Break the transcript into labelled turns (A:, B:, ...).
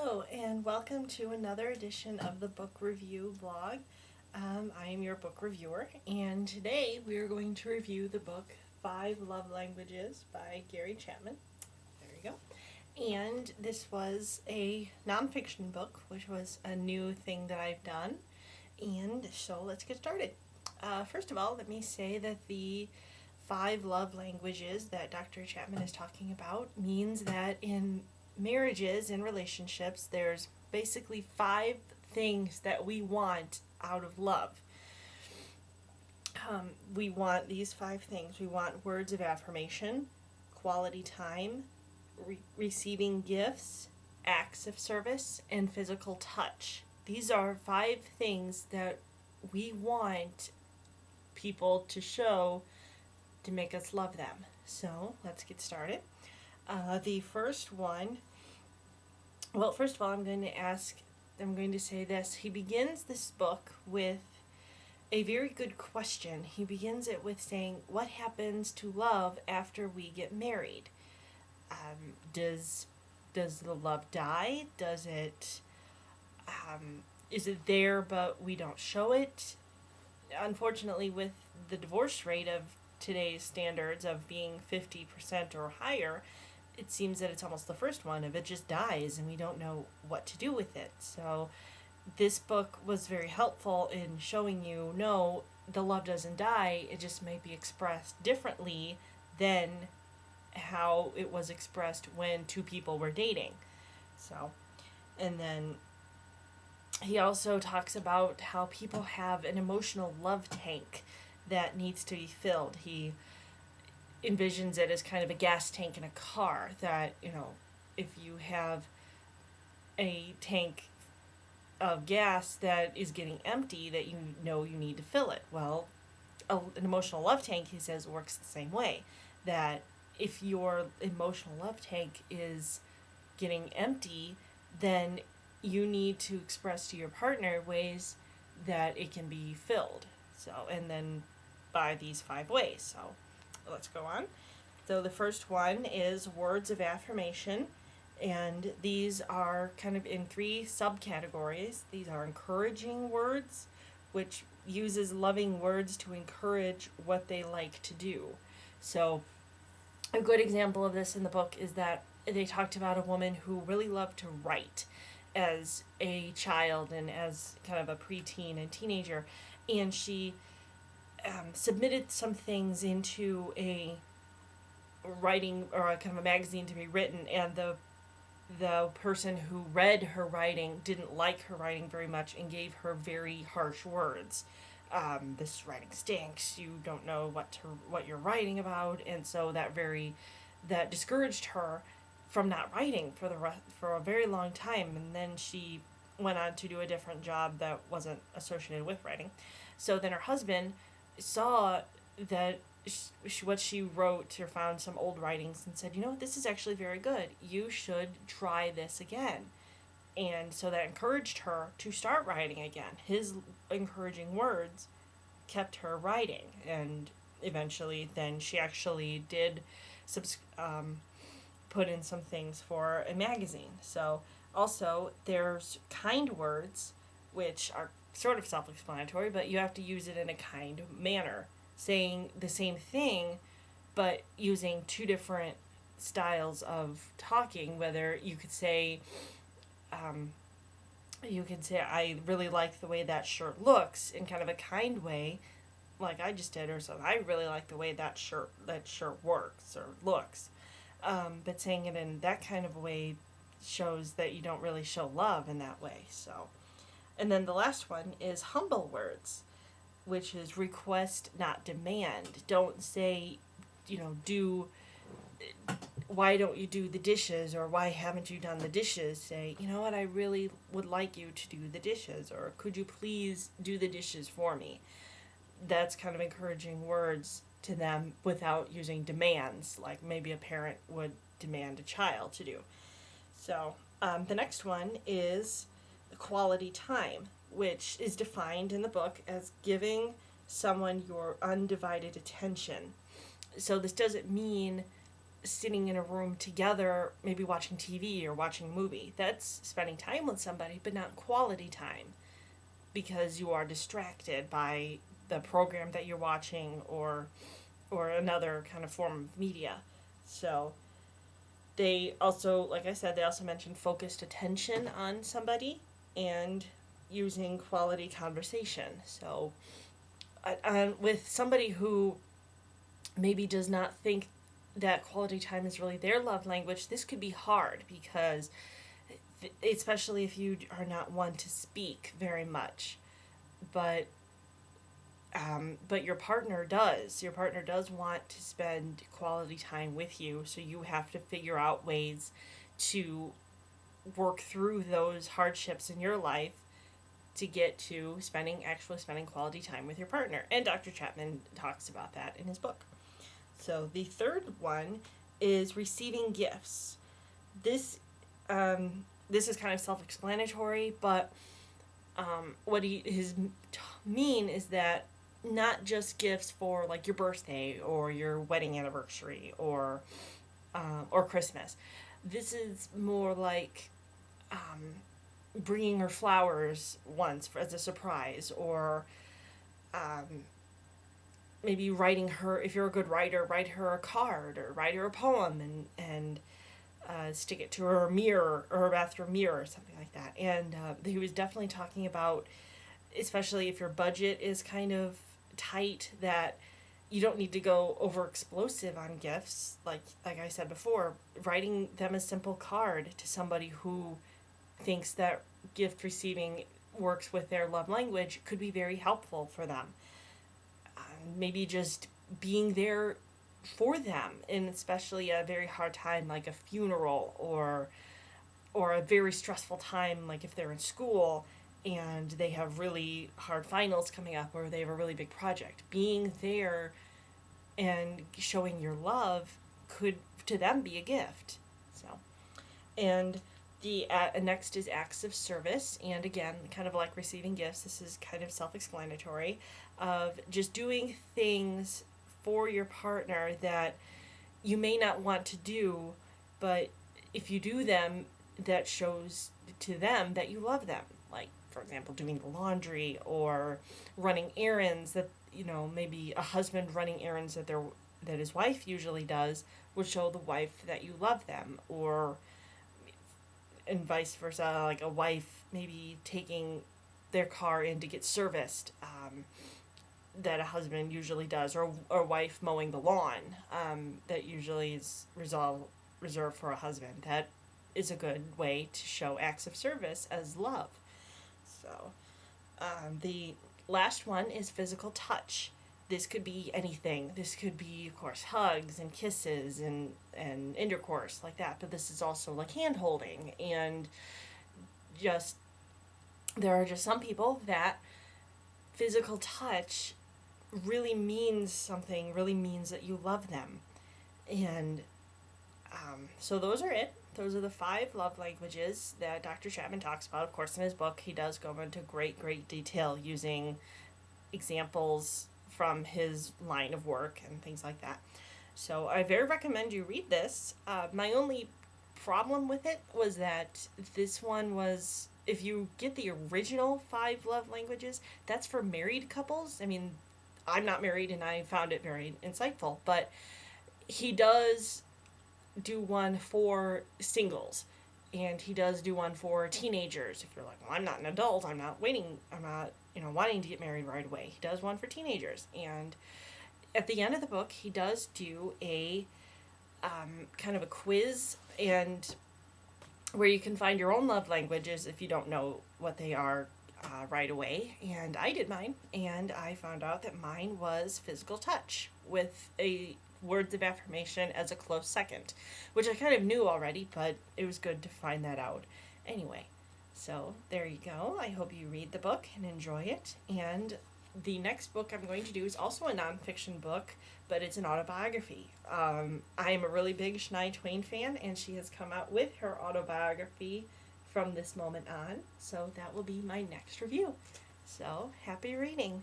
A: Hello, and welcome to another edition of the Book Review blog. I am your book reviewer, and today we are going to review the book Five Love Languages by Gary Chapman. There you go. And this was a nonfiction book, which was a new thing that I've done. And so let's get started. First of all, let me say that the five love languages that Dr. Chapman is talking about means that in marriages and relationships, there's basically five things that we want out of love. We want these five things. We want words of affirmation, quality time, receiving gifts, acts of service, and physical touch. These are five things that we want people to show to make us love them. So let's get started. The first one, well, first of all, I'm going to say this. He begins this book with a very good question. He begins it with saying, what happens to love after we get married? Does the love die? Is it there but we don't show it? Unfortunately, with the divorce rate of today's standards of being 50% or higher, it seems that it's almost the first one of it just dies and we don't know what to do with it. So this book was very helpful in showing you, no, the love doesn't die, it just may be expressed differently than how it was expressed when two people were dating. So, and then he also talks about how people have an emotional love tank that needs to be filled. He envisions it as kind of a gas tank in a car that, if you have a tank of gas that is getting empty, that you need to fill it. Well, an emotional love tank, he says, works the same way. That if your emotional love tank is getting empty, then you need to express to your partner ways that it can be filled. So, and then by these five ways. So let's go on. So the first one is words of affirmation, and these are kind of in three subcategories. These are encouraging words, which uses loving words to encourage what they like to do. So a good example of this in the book is that they talked about a woman who really loved to write as a child and as kind of a preteen and teenager, and she submitted some things into a writing or a kind of a magazine to be written, and the person who read her writing didn't like her writing very much and gave her very harsh words. This writing stinks. You don't know what you're writing about, and so that discouraged her from not writing for a very long time. And then she went on to do a different job that wasn't associated with writing. So then her husband saw that what she wrote or found some old writings and said, this is actually very good. You should try this again. And so that encouraged her to start writing again. His encouraging words kept her writing. And eventually then she actually did put in some things for a magazine. So also there's kind words, which are sort of self-explanatory, but you have to use it in a kind manner, saying the same thing but using two different styles of talking. Whether you could say I really like the way that shirt looks in kind of a kind way, like I just did, or something. I really like the way that shirt works or looks. But saying it in that kind of way shows that you don't really show love in that way. So, and then the last one is humble words, which is request, not demand. Don't say, why don't you do the dishes, or why haven't you done the dishes? Say, what, I really would like you to do the dishes, or could you please do the dishes for me? That's kind of encouraging words to them without using demands, like maybe a parent would demand a child to do. So the next one is quality time, which is defined in the book as giving someone your undivided attention. So this doesn't mean sitting in a room together, maybe watching TV or watching a movie. That's spending time with somebody, but not quality time, because you are distracted by the program that you're watching or another kind of form of media. So they also, like I said, they also mentioned focused attention on somebody and using quality conversation. So with somebody who maybe does not think that quality time is really their love language, this could be hard, because especially if you are not one to speak very much, but your partner does. Your partner does want to spend quality time with you, so you have to figure out ways to work through those hardships in your life to get to actually spending quality time with your partner. And Dr. Chapman talks about that in his book. So the third one is receiving gifts. This is kind of self-explanatory, but what his mean is that not just gifts for like your birthday or your wedding anniversary or Christmas. This is more like bringing her flowers once as a surprise, or maybe writing her, if you're a good writer, write her a card or write her a poem and stick it to her mirror or her bathroom mirror or something like that. And he was definitely talking about, especially if your budget is kind of tight, that you don't need to go over explosive on gifts. Like I said before, writing them a simple card to somebody who thinks that gift receiving works with their love language could be very helpful for them. Maybe just being there for them, and especially a very hard time like a funeral or a very stressful time, like if they're in school and they have really hard finals coming up, or they have a really big project. Being there and showing your love could to them be a gift. So, and the next is acts of service, and again, kind of like receiving gifts, this is kind of self-explanatory, of just doing things for your partner that you may not want to do, but if you do them, that shows to them that you love them. Like, for example, doing the laundry or running errands. That, maybe a husband running errands that his wife usually does would show the wife that you love them, and vice versa, like a wife maybe taking their car in to get serviced, that a husband usually does, or a wife mowing the lawn, that usually is reserved for a husband. That is a good way to show acts of service as love. So, the last one is physical touch. This could be anything. This could be, of course, hugs and kisses and intercourse like that. But this is also like hand holding, and just, there are just some people that physical touch really means something, really means that you love them. And so those are it. Those are the 5 love languages that Dr. Chapman talks about. Of course, in his book, he does go into great detail using examples from his line of work and things like that. So I very recommend you read this. My only problem with it was that this one was, if you get the original 5 love languages, that's for married couples. I mean, I'm not married and I found it very insightful, but he does do one for singles, and he does do one for teenagers. If you're like, well, I'm not an adult, I'm not wanting to get married right away. He does one for teenagers, and at the end of the book, he does do a kind of a quiz, and where you can find your own love languages if you don't know what they are right away. And I did mine, and I found out that mine was physical touch, with a words of affirmation as a close second, which I kind of knew already, but it was good to find that out. Anyway, so there you go. I hope you read the book and enjoy it. And the next book I'm going to do is also a nonfiction book, but it's an autobiography. I am a really big Shania Twain fan, and she has come out with her autobiography from this moment on, so that will be my next review. So, happy reading!